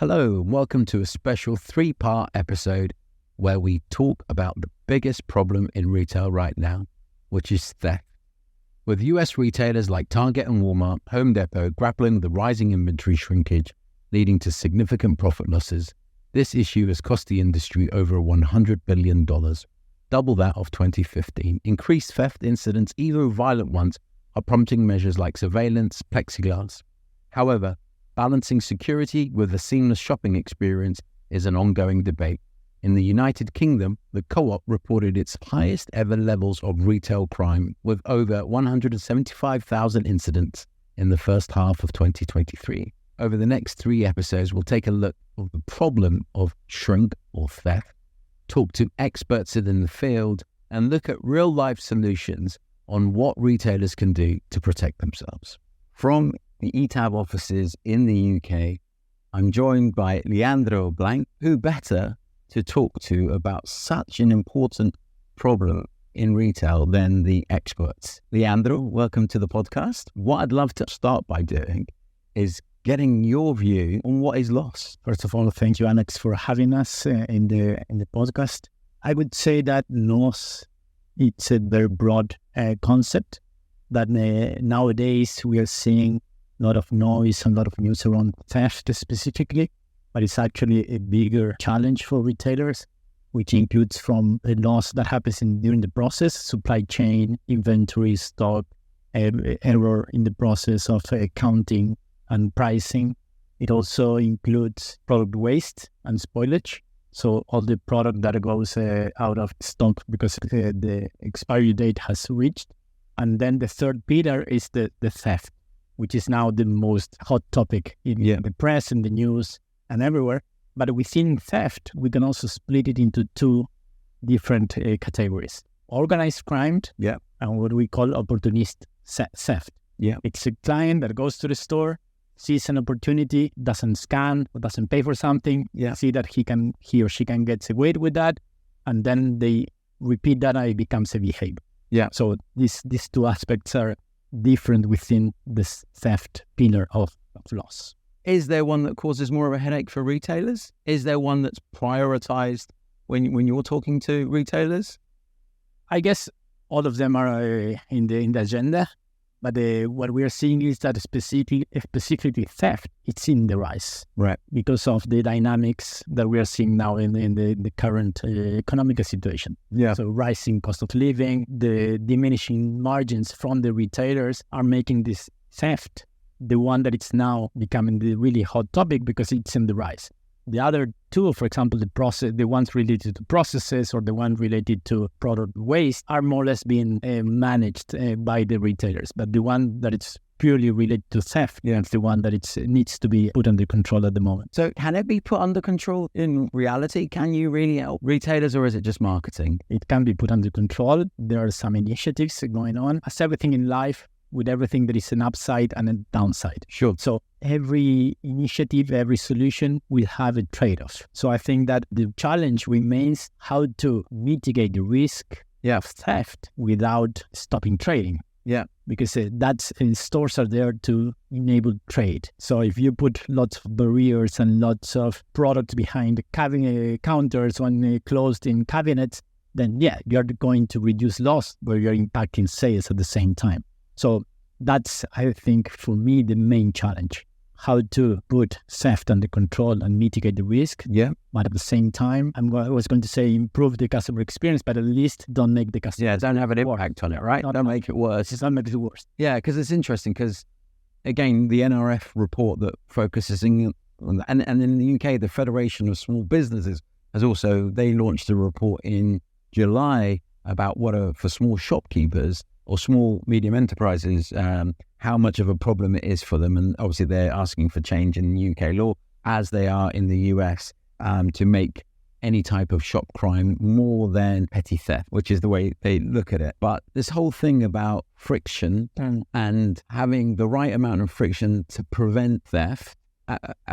Hello, and welcome to a special 3-part episode where we talk about the biggest problem in retail right now, which is theft. With US retailers like Target and Wal-Mart, Home Depot grappling with the rising inventory shrinkage, leading to significant profit losses, this issue has cost the industry over $100 billion, double that of 2015. Increased theft incidents, even violent ones, are prompting measures like surveillance, plexiglass. However, balancing security with a seamless shopping experience is an ongoing debate. In the United Kingdom, the Co-op reported its highest ever levels of retail crime, with over 175,000 incidents in the first half of 2023. Over the next 3 episodes, we'll take a look at the problem of shrink or theft, talk to experts in the field, and look at real-life solutions on what retailers can do to protect themselves. From the ITAB offices in the UK, I'm joined by Leandro Blank, who better to talk to about such an important problem in retail than the experts. Leandro, welcome to the podcast. What I'd love to start by doing is getting your view on what is loss. First of all, thank you, Alex, for having us in the podcast. I would say that loss, it's a very broad concept that nowadays we are seeing a lot of noise and a lot of news around theft specifically, but it's actually a bigger challenge for retailers, which includes from the loss that happens during the process, supply chain, inventory, stock, error in the process of counting and pricing. It also includes product waste and spoilage. So all the product that goes out of stock because the expiry date has reached. And then the third pillar is the theft, which is now the most hot topic in the press, in the news, and everywhere. But within theft, we can also split it into 2 different categories. Organized crime and what we call opportunist theft. It's a client that goes to the store, sees an opportunity, doesn't scan or doesn't pay for something, see that he or she can get away with that, and then they repeat that and it becomes a behavior. So these 2 aspects are different within this theft pillar of loss. Is there one that causes more of a headache for retailers? Is there one that's prioritized when you're talking to retailers? I guess all of them are in the agenda, but what we are seeing is that specifically theft, it's in the rise, right? Because of the dynamics that we are seeing now in the current economic situation. So rising cost of living, the diminishing margins from the retailers are making this theft the one that it's now becoming the really hot topic because it's in the rise. The other 2, for example, the ones related to processes or the ones related to product waste are more or less being managed by the retailers. But the one that it's purely related to theft, it's the one that it needs to be put under control at the moment. So can it be put under control in reality? Can you really help retailers, or is it just marketing? It can be put under control. There are some initiatives going on. As everything in life, with everything there is an upside and a downside. Sure. So every initiative, every solution will have a trade-off. So I think that the challenge remains how to mitigate the risk of theft without stopping trading. Because stores are there to enable trade. So if you put lots of barriers and lots of products behind the counters when closed in cabinets, then you're going to reduce loss, but you're impacting sales at the same time. So that's, I think, for me, the main challenge. How to put theft under control and mitigate the risk. But at the same time, I was going to say improve the customer experience, but at least don't make the customer don't have an impact on it, right? Don't make it worse. It's not make it worse. Because it's interesting because, again, the NRF report that focuses on, and in the UK, the Federation of Small Businesses has also, they launched a report in July about for small shopkeepers or small, medium enterprises, how much of a problem it is for them. And obviously they're asking for change in UK law, as they are in the US, to make any type of shop crime more than petty theft, which is the way they look at it. But this whole thing about friction and having the right amount of friction to prevent theft,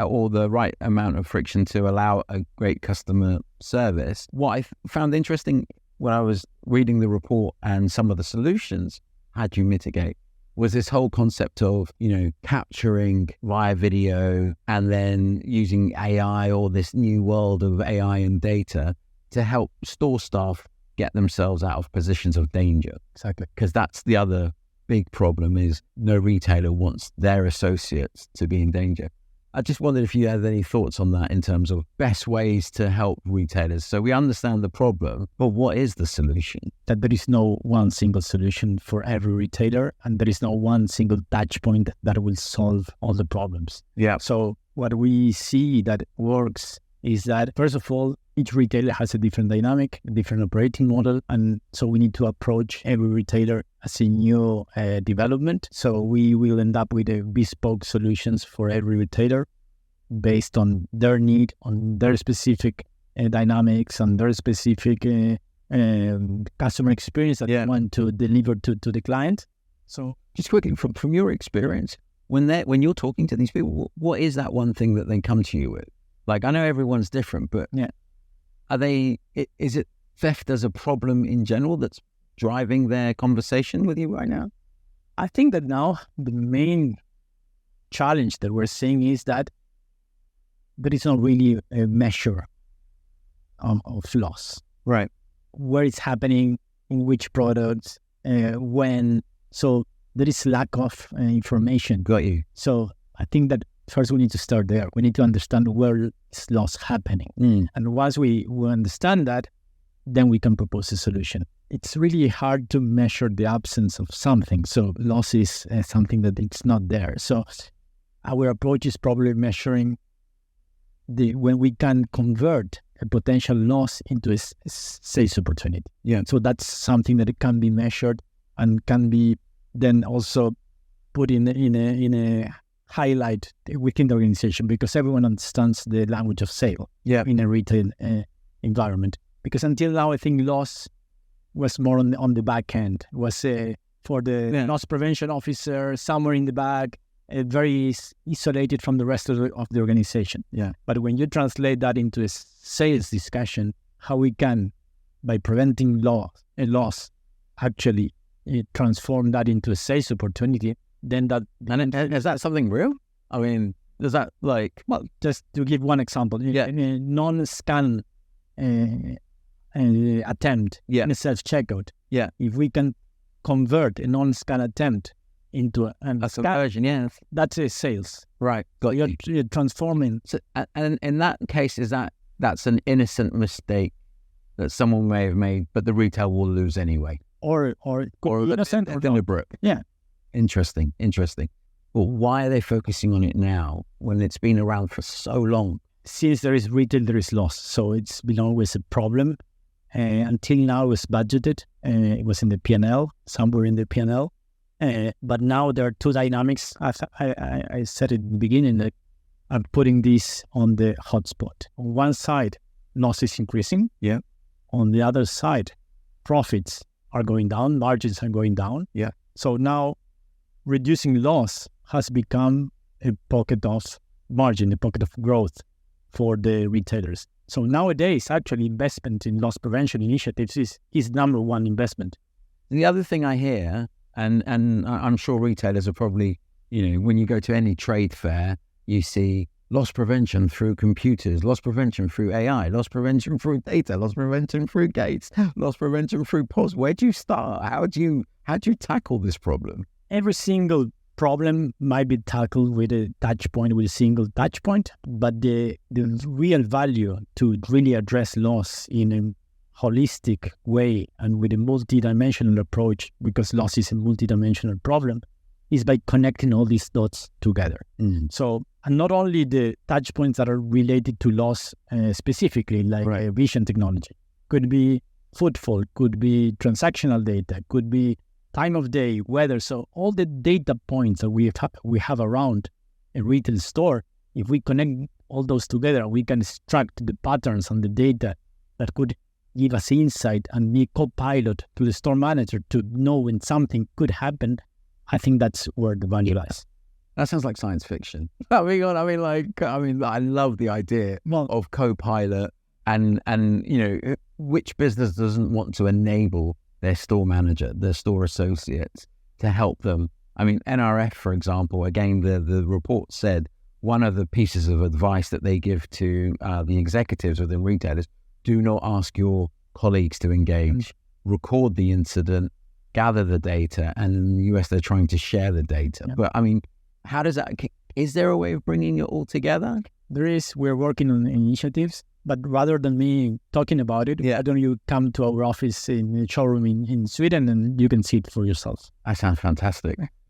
or the right amount of friction to allow a great customer service. What I found interesting when I was reading the report and some of the solutions, how do you mitigate was this whole concept of, capturing via video and then using AI or this new world of AI and data to help store staff get themselves out of positions of danger. Exactly. Because that's the other big problem, is no retailer wants their associates to be in danger. I just wondered if you had any thoughts on that in terms of best ways to help retailers. So we understand the problem, but what is the solution? That there is no one single solution for every retailer, and there is no one single touch point that will solve all the problems. Yeah. So what we see that works is that, first of all, each retailer has a different dynamic, a different operating model. And so we need to approach every retailer as a new development. So we will end up with bespoke solutions for every retailer based on their need, on their specific dynamics, on their specific customer experience that they want to deliver to the client. So just quickly, from your experience, when you're talking to these people, what is that one thing that they come to you with? Like, I know everyone's different, but is it theft as a problem in general that's driving their conversation with you right now? I think that now the main challenge that we're seeing is that there is not really a measure of loss. Right. Where it's happening, in which products, when. So there is lack of information. Got you. So I think that first we need to start there. We need to understand where is loss happening. And once we understand that, then we can propose a solution. It's really hard to measure the absence of something. So loss is something that it's not there. So our approach is probably measuring when we can convert a potential loss into a sales opportunity. Yeah. So that's something that it can be measured and can be then also put in a highlight within the organization, because everyone understands the language of sale in a retail environment. Because until now, I think loss was more on the back end, was for the loss prevention officer somewhere in the back, very isolated from the rest of the organization. Yeah. But when you translate that into a sales discussion, how we can, by preventing a loss, actually transform that into a sales opportunity, then that... And is that something real? I mean, is that like... Well, just to give one example, in a non-scan attempt in a self-checkout, if we can convert a non-scan attempt into a conversion, that's a sales. Right. You're transforming. So, and in that case, that's an innocent mistake that someone may have made, but the retail will lose anyway. Or innocent or deliberate. Yeah. Interesting. Well, why are they focusing on it now when it's been around for so long? Since there is retail, there is loss. So it's been always a problem. Until now, it was budgeted. It was in the P&L, somewhere in the P&L. But now there are two dynamics. I said it in the beginning that I'm putting this on the hotspot. On one side, loss is increasing. Yeah. On the other side, profits are going down, margins are going down. Yeah. So now reducing loss has become a pocket of margin, a pocket of growth for the retailers. So nowadays, actually, investment in loss prevention initiatives is number one investment. The other thing I hear, and I'm sure retailers are probably, when you go to any trade fair, you see loss prevention through computers, loss prevention through AI, loss prevention through data, loss prevention through gates, loss prevention through POS. Where do you start? How do you tackle this problem? Every single problem might be tackled with a touch point, with a single touch point, but the real value to really address loss in a holistic way and with a multidimensional approach, because loss is a multidimensional problem, is by connecting all these dots together. So, and not only the touch points that are related to loss specifically, like vision technology, could be footfall, could be transactional data, could be time of day, weather. So all the data points that we have around a retail store, if we connect all those together, we can extract the patterns and the data that could give us insight and be co-pilot to the store manager to know when something could happen. I think that's where the value lies. That sounds like science fiction. I love the idea of co-pilot and which business doesn't want to enable their store manager, their store associates to help them I mean, NRF, for example, again, the report said one of the pieces of advice that they give to the executives within retailers, do not ask your colleagues to engage, record the incident, gather the data, and in the US, they're trying to share the data. But I mean, how does that, is there a way of bringing it all together? There is. We're working on initiatives, but rather than me talking about it, why don't you come to our office in the showroom in Sweden and you can see it for yourself? That sounds fantastic.